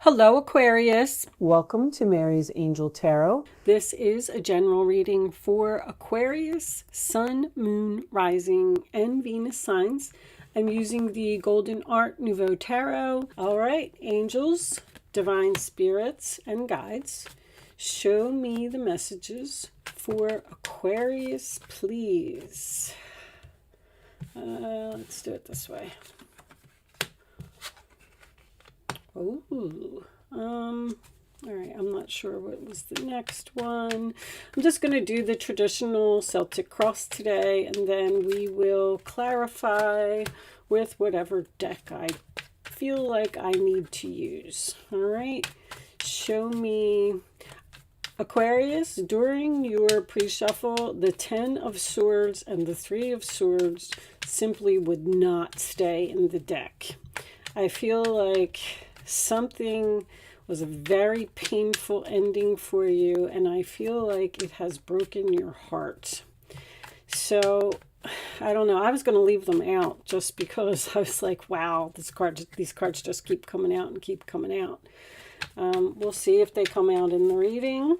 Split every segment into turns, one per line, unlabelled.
Hello, Aquarius.
Welcome to Mary's Angel Tarot.
This is a general reading for Aquarius, Sun, Moon, Rising, and Venus signs. I'm using the Golden Art Nouveau Tarot. All right, angels, divine spirits, and guides, show me the messages for Aquarius, please. Let's do it this way. Oh, all right, I'm not sure what was the next one. I'm just going to do the traditional Celtic cross today, and then we will clarify with whatever deck I feel like I need to use. All right, show me, Aquarius, during your pre-shuffle, the 10 of Swords and the 3 of Swords simply would not stay in the deck. I feel like something was a very painful ending for you, and I feel like it has broken your heart. So I don't know, I was going to leave them out just because I was like, wow, these cards just keep coming out and keep coming out. We'll see if they come out in the reading.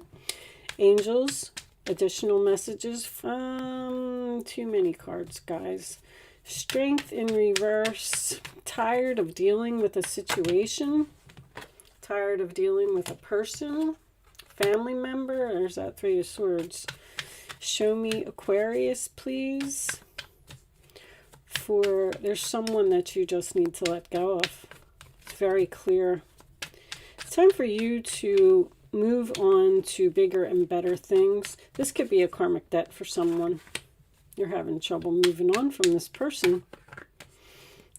Angels, additional messages from too many cards, guys. Strength in reverse. Tired of dealing with a situation. Tired of dealing with a person. Family member. There's that 3 of Swords. Show me, Aquarius, please. There's someone that you just need to let go of. It's very clear. It's time for you to move on to bigger and better things. This could be a karmic debt for someone. You're having trouble moving on from this person.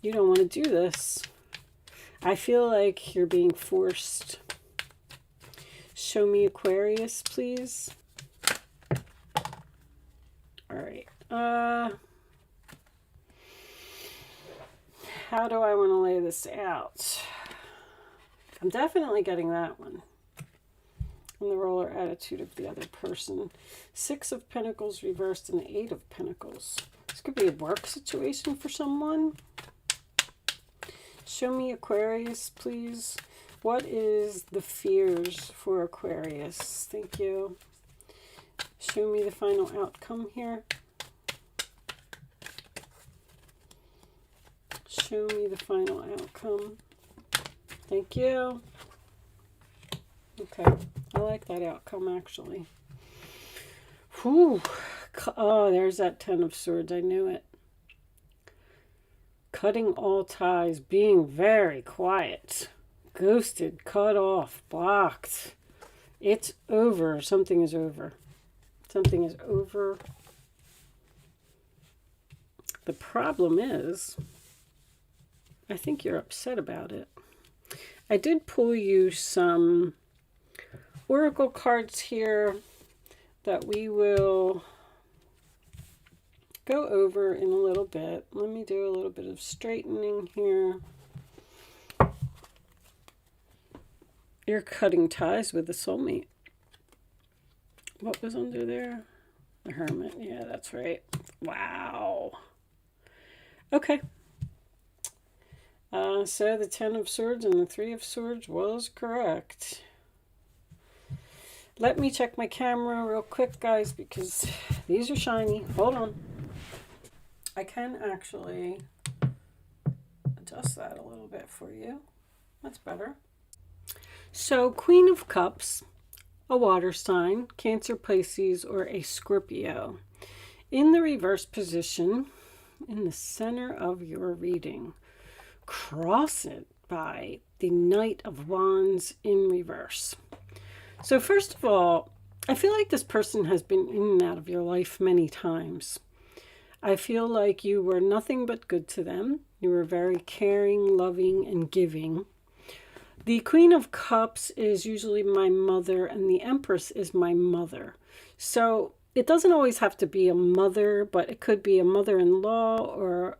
You don't want to do this. I feel like you're being forced. Show me, Aquarius, please. All right. How do I want to lay this out? I'm definitely getting that one. And the roller attitude of the other person. 6 of Pentacles reversed and the 8 of Pentacles. This could be a work situation for someone. Show me, Aquarius, please. What is the fears for Aquarius? Thank you. Show me the final outcome here. Show me the final outcome. Thank you. Okay. I like that outcome, actually. Whew. Oh, there's that 10 of Swords. I knew it. Cutting all ties. Being very quiet. Ghosted. Cut off. Blocked. It's over. Something is over. Something is over. The problem is, I think you're upset about it. I did pull you some oracle cards here that we will go over in a little bit. Let me do a little bit of straightening here. You're cutting ties with the soulmate. What was under there? The Hermit. Yeah, that's right. Wow. Okay. So the 10 of Swords and the 3 of Swords was correct. Let me check my camera real quick, guys, because these are shiny. Hold on. I can actually adjust that a little bit for you. That's better. So, Queen of Cups, a water sign, Cancer, Pisces, or a Scorpio. In the reverse position, in the center of your reading, cross it by the Knight of Wands in reverse. So first of all, I feel like this person has been in and out of your life many times. I feel like you were nothing but good to them. You were very caring, loving, and giving. The Queen of Cups is usually my mother, and the Empress is my mother. So it doesn't always have to be a mother, but it could be a mother-in-law, or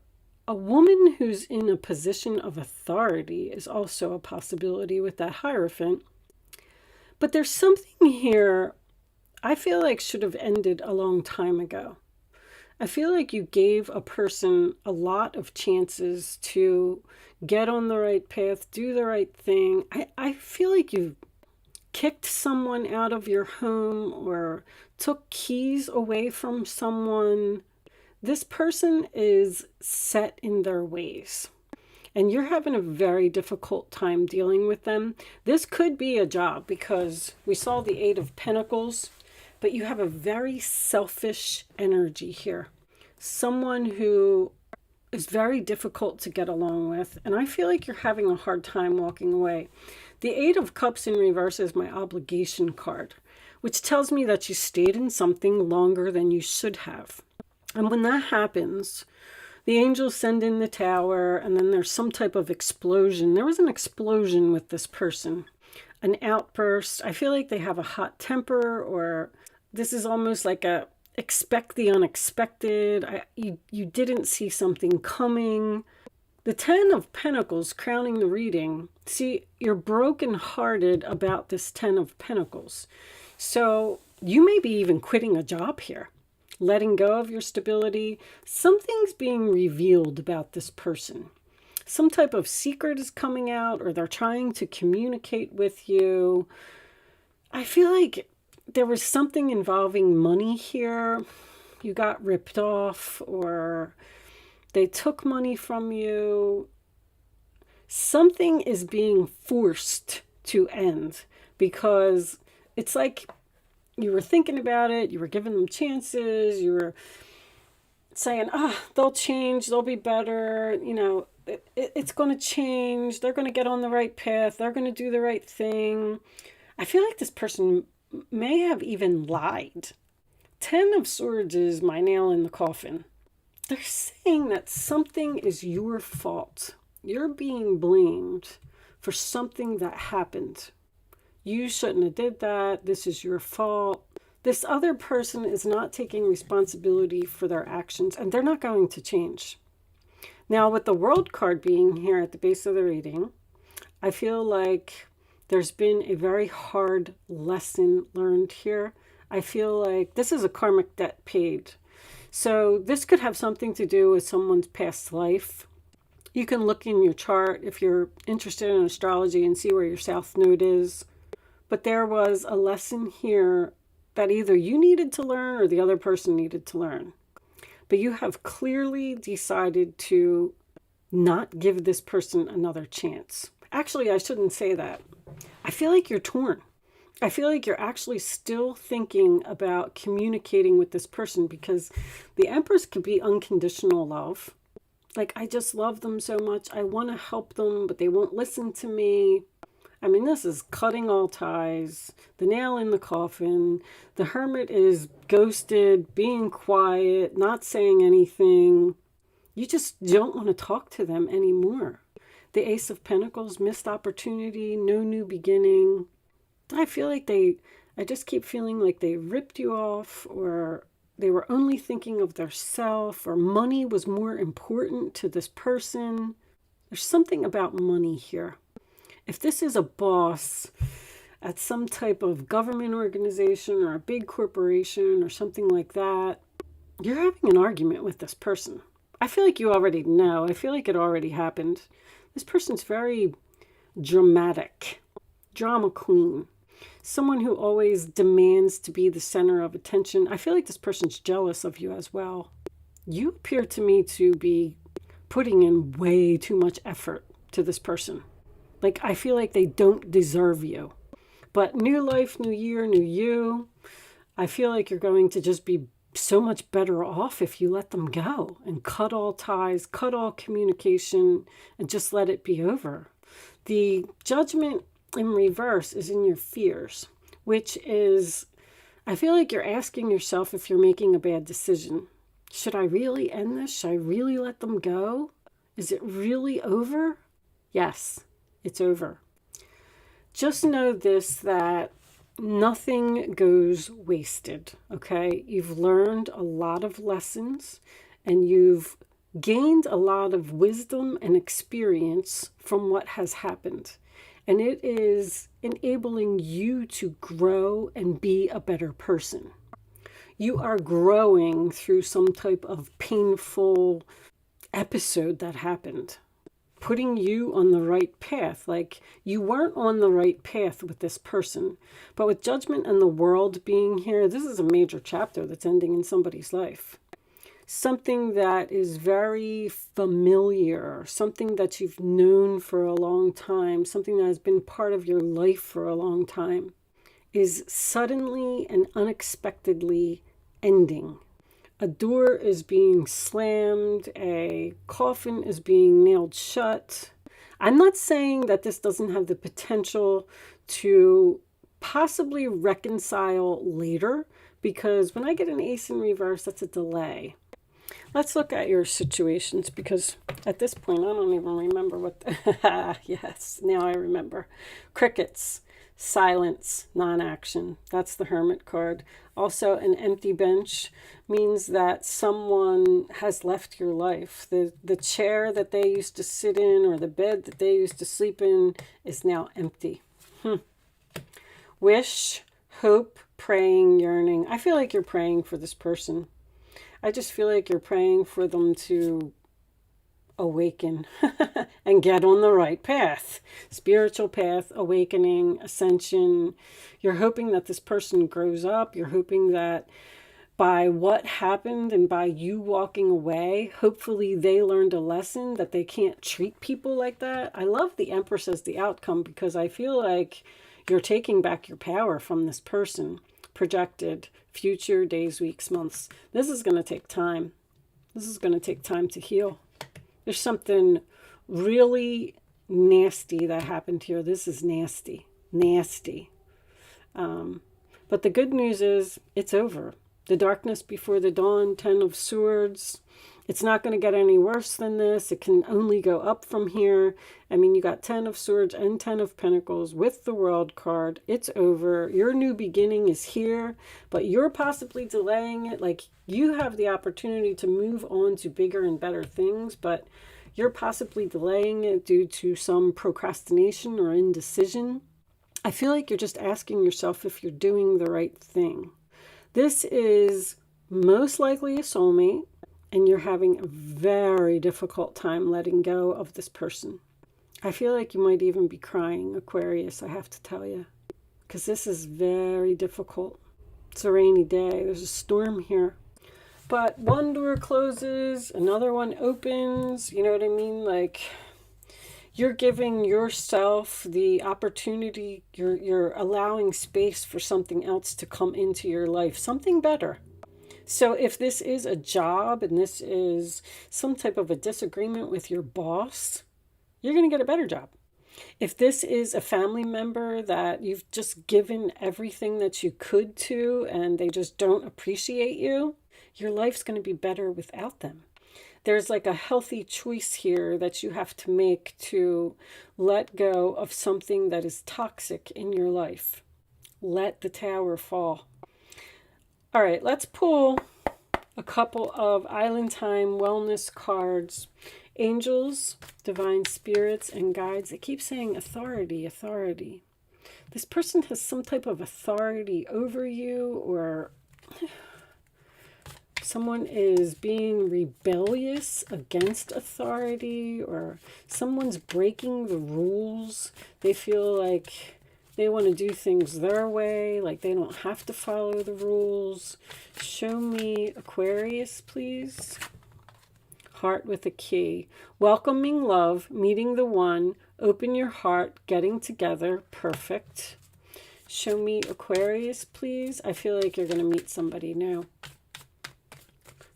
a woman who's in a position of authority is also a possibility with that Hierophant. But there's something here I feel like should have ended a long time ago. I feel like you gave a person a lot of chances to get on the right path, do the right thing. I feel like you kicked someone out of your home or took keys away from someone. This person is set in their ways, and you're having a very difficult time dealing with them. This could be a job because we saw the Eight of Pentacles, but you have a very selfish energy here. Someone who is very difficult to get along with, and I feel like you're having a hard time walking away. The Eight of Cups in reverse is my obligation card, which tells me that you stayed in something longer than you should have. And when that happens, the angels send in the tower, and then there's some type of explosion. There was an explosion with this person, an outburst. I feel like they have a hot temper, or this is almost like a expect the unexpected. You didn't see something coming. The Ten of Pentacles crowning the reading. See, you're brokenhearted about this Ten of Pentacles. So you may be even quitting a job here, letting go of your stability. Something's being revealed about this person. Some type of secret is coming out, or they're trying to communicate with you. I feel like there was something involving money here. You got ripped off, or they took money from you. Something is being forced to end because it's like you were thinking about it, you were giving them chances, you were saying, they'll change, they'll be better, it's going to change, they're going to get on the right path, they're going to do the right thing. I feel like this person may have even lied. Ten of Swords is my nail in the coffin. They're saying that something is your fault. You're being blamed for something that happened. You shouldn't have did that. This is your fault. This other person is not taking responsibility for their actions, and they're not going to change. Now, with the World card being here at the base of the reading, I feel like there's been a very hard lesson learned here. I feel like this is a karmic debt paid. So this could have something to do with someone's past life. You can look in your chart if you're interested in astrology and see where your south node is. But there was a lesson here that either you needed to learn or the other person needed to learn. But you have clearly decided to not give this person another chance. Actually, I shouldn't say that. I feel like you're torn. I feel like you're actually still thinking about communicating with this person, because the Empress could be unconditional love. Like, I just love them so much. I want to help them, but they won't listen to me. I mean, this is cutting all ties, the nail in the coffin. The Hermit is ghosted, being quiet, not saying anything. You just don't want to talk to them anymore. The Ace of Pentacles, missed opportunity, no new beginning. I feel like I just keep feeling like they ripped you off, or they were only thinking of their self, or money was more important to this person. There's something about money here. If this is a boss at some type of government organization or a big corporation or something like that, you're having an argument with this person. I feel like you already know. I feel like it already happened. This person's very dramatic, drama queen. Someone who always demands to be the center of attention. I feel like this person's jealous of you as well. You appear to me to be putting in way too much effort to this person. Like, I feel like they don't deserve you. But new life, new year, new you. I feel like you're going to just be so much better off if you let them go and cut all ties, cut all communication, and just let it be over. The Judgment in reverse is in your fears, which is, I feel like you're asking yourself if you're making a bad decision. Should I really end this? Should I really let them go? Is it really over? Yes, it's over. Just know this, that nothing goes wasted, okay? You've learned a lot of lessons, and you've gained a lot of wisdom and experience from what has happened. And it is enabling you to grow and be a better person. You are growing through some type of painful episode that happened, putting you on the right path. Like, you weren't on the right path with this person, but with Judgment and the World being here, this is a major chapter that's ending in somebody's life. Something that is very familiar, something that you've known for a long time, something that has been part of your life for a long time, is suddenly and unexpectedly ending. A door is being slammed, a coffin is being nailed shut. I'm not saying that this doesn't have the potential to possibly reconcile later, because when I get an ace in reverse, that's a delay. Let's look at your situations, because at this point, I don't even remember what yes, now I remember. Crickets, silence, non-action. That's the Hermit card. Also, an empty bench means that someone has left your life. The chair that they used to sit in or the bed that they used to sleep in is now empty. Wish, hope, praying, yearning. I feel like you're praying for this person. I just feel like you're praying for them to awaken and get on the right path. Spiritual path, awakening, ascension. You're hoping that this person grows up. You're hoping that by what happened and by you walking away, hopefully they learned a lesson that they can't treat people like that. I love the Empress as the outcome, because I feel like you're taking back your power from this person. Projected, future, days, weeks, months. This is going to take time. This is going to take time to heal. There's something really nasty that happened here. This is nasty. Nasty. But the good news is it's over. The darkness before the dawn, 10 of Swords. It's not going to get any worse than this. It can only go up from here. I mean, you got 10 of Swords and 10 of Pentacles with the World card. It's over. Your new beginning is here, but you're possibly delaying it. Like, you have the opportunity to move on to bigger and better things, but you're possibly delaying it due to some procrastination or indecision. I feel like you're just asking yourself if you're doing the right thing. This is most likely a soulmate, and you're having a very difficult time letting go of this person. I feel like you might even be crying, Aquarius, I have to tell you, because this is very difficult. It's a rainy day. There's a storm here. But one door closes, another one opens. You know what I mean? Like, you're giving yourself the opportunity, you're allowing space for something else to come into your life, something better. So if this is a job and this is some type of a disagreement with your boss, you're going to get a better job. If this is a family member that you've just given everything that you could to and they just don't appreciate you, your life's going to be better without them. There's like a healthy choice here that you have to make to let go of something that is toxic in your life. Let the tower fall. All right, let's pull a couple of Island Time wellness cards. Angels, divine spirits, and guides. It keeps saying authority, authority. This person has some type of authority over you, or someone is being rebellious against authority, or someone's breaking the rules. They feel like they want to do things their way, like they don't have to follow the rules. Show me Aquarius, please. Heart with a key. Welcoming love, meeting the one, open your heart, getting together, perfect. Show me Aquarius, please. I feel like you're going to meet somebody new.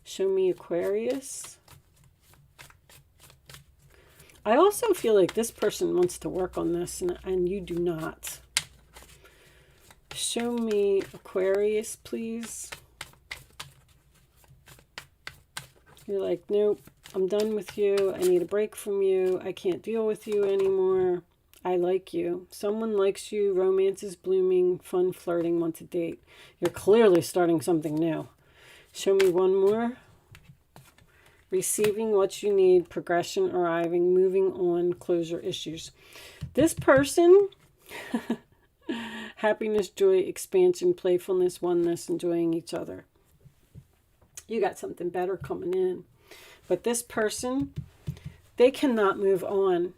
Show me Aquarius. I also feel like this person wants to work on this and you do not. Show me Aquarius, please. You're like, nope, I'm done with you. I need a break from you. I can't deal with you anymore. I like you. Someone likes you. Romance is blooming. Fun flirting. Want to date. You're clearly starting something new. Show me one more. Receiving what you need. Progression arriving. Moving on. Closure issues. This person... happiness, joy, expansion, playfulness, oneness, enjoying each other. You got something better coming in. But this person, they cannot move on.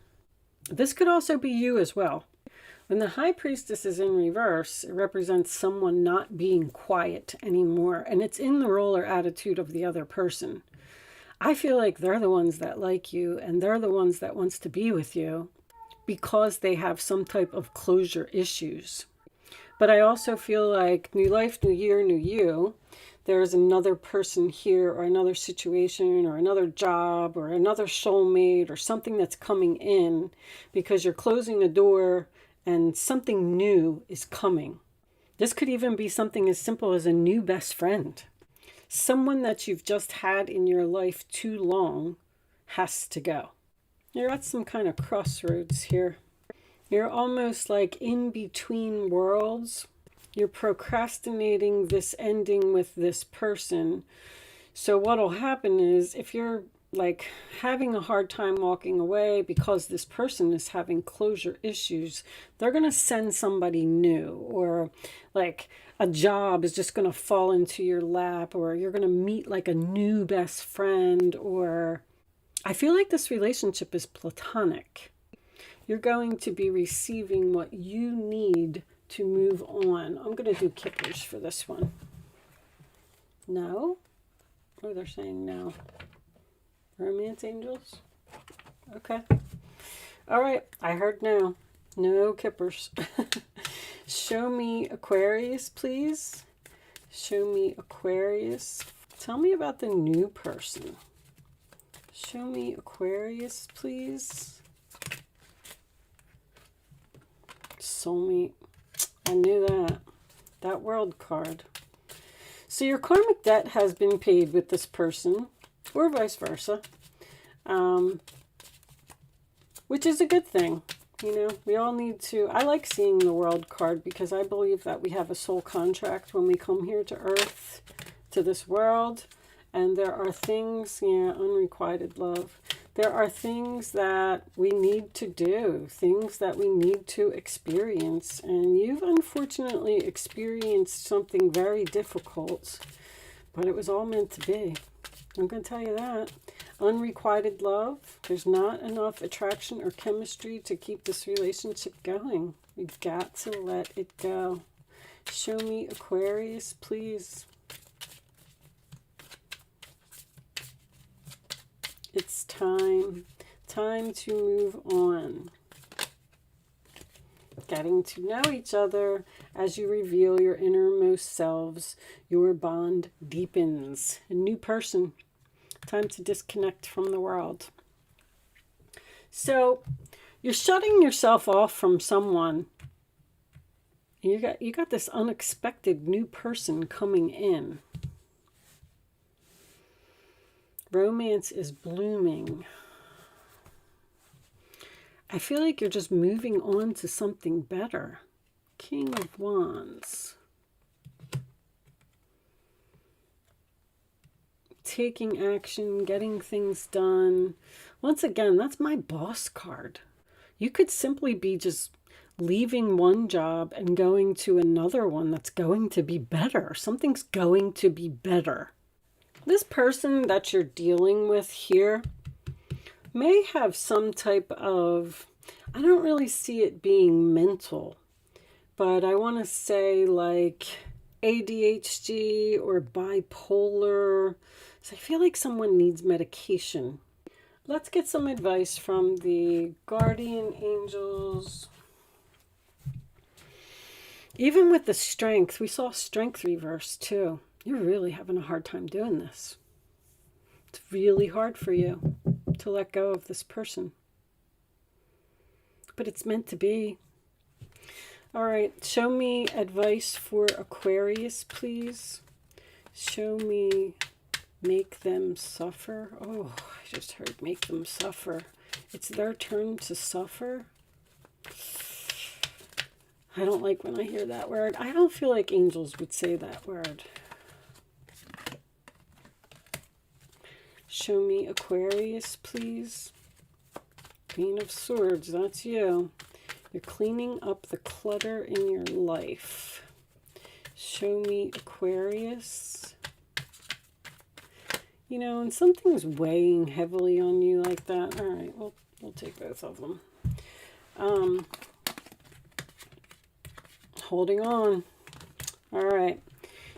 This could also be you as well. When the High Priestess is in reverse, it represents someone not being quiet anymore. And it's in the role or attitude of the other person. I feel like they're the ones that like you, and they're the ones that wants to be with you because they have some type of closure issues. But I also feel like new life, new year, new you. There's another person here, or another situation, or another job, or another soulmate, or something that's coming in because you're closing a door and something new is coming. This could even be something as simple as a new best friend. Someone that you've just had in your life too long has to go. You're at some kind of crossroads here. You're almost like in between worlds. You're procrastinating this ending with this person. So what'll happen is, if you're like having a hard time walking away because this person is having closure issues, they're going to send somebody new, or like a job is just going to fall into your lap, or you're going to meet like a new best friend, or I feel like this relationship is platonic. You're going to be receiving what you need to move on. I'm going to do kippers for this one. No? Oh, they're saying no. Romance angels? Okay. All right. I heard no. No kippers. Show me Aquarius, please. Show me Aquarius. Tell me about the new person. Show me Aquarius, please. Soulmate. I knew that. That World card. So your karmic debt has been paid with this person, or vice versa, which is a good thing. You know, we all need to, I like seeing the World card because I believe that we have a soul contract when we come here to Earth, to this world, and there are things, unrequited love. There are things that we need to do, things that we need to experience. And you've unfortunately experienced something very difficult, but it was all meant to be. I'm going to tell you that. Unrequited love. There's not enough attraction or chemistry to keep this relationship going. You've got to let it go. Show me Aquarius, please. It's time to move on. Getting to know each other as you reveal your innermost selves. Your bond deepens. A new person. Time to disconnect from the world. So you're shutting yourself off from someone. You got this unexpected new person coming in. Romance is blooming. I feel like you're just moving on to something better. King of Wands. Taking action, getting things done. Once again, that's my boss card. You could simply be just leaving one job and going to another one that's going to be better. Something's going to be better. This person that you're dealing with here may have some type of, I don't really see it being mental, but I want to say like ADHD or bipolar. So I feel like someone needs medication. Let's get some advice from the guardian angels. Even with the strength, we saw strength reverse too. You're really having a hard time doing this. It's really hard for you to let go of this person. But it's meant to be. All right, show me advice for Aquarius, please. Show me make them suffer. Oh, I just heard make them suffer. It's their turn to suffer. I don't like when I hear that word. I don't feel like angels would say that word. Show me Aquarius, please. Queen of Swords, that's you. You're cleaning up the clutter in your life. Show me Aquarius. You know, and something's weighing heavily on you like that. All right, we'll take both of them. Holding on. All right.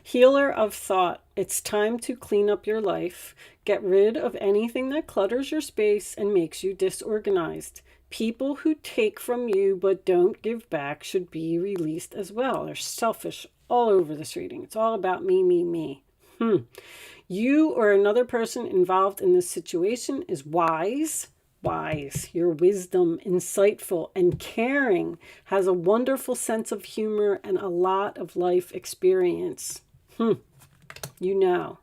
Healer of thought. It's time to clean up your life. Get rid of anything that clutters your space and makes you disorganized. People who take from you but don't give back should be released as well. They're selfish all over this reading. It's all about me, me, me. You or another person involved in this situation is wise. Your wisdom, insightful and caring, has a wonderful sense of humor and a lot of life experience. You know.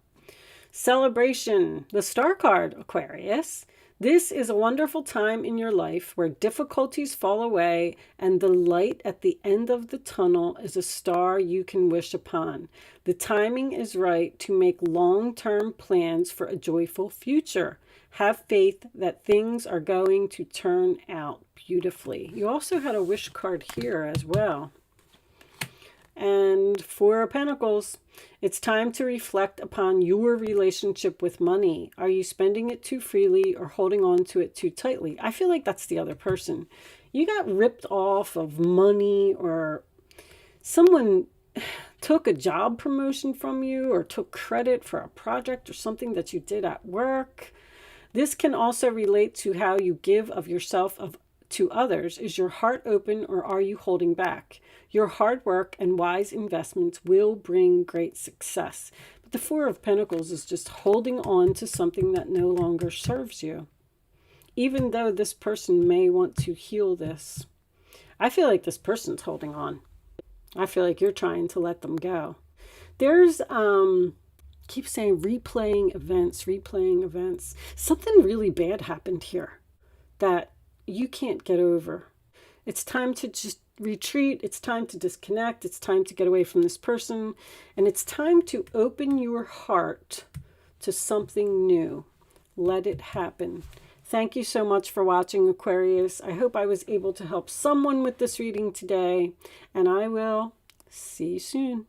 Celebration, the star card, Aquarius. This is a wonderful time in your life where difficulties fall away and the light at the end of the tunnel is a star you can wish upon. The timing is right to make long-term plans for a joyful future. Have faith that things are going to turn out beautifully. You also had a wish card here as well. And Four of Pentacles. It's time to reflect upon your relationship with money. Are you spending it too freely or holding on to it too tightly? I feel like that's the other person. You got ripped off of money, or someone took a job promotion from you or took credit for a project or something that you did at work. This can also relate to how you give of yourself to others. Is your heart open or are you holding back? Your hard work and wise investments will bring great success. But the Four of Pentacles is just holding on to something that no longer serves you. Even though this person may want to heal this, I feel like this person's holding on. I feel like you're trying to let them go. There's, keep saying replaying events. Something really bad happened here that you can't get over. It's time to just retreat. It's time to disconnect. It's time to get away from this person. And it's time to open your heart to something new. Let it happen. Thank you so much for watching, Aquarius. I hope I was able to help someone with this reading today. And I will see you soon.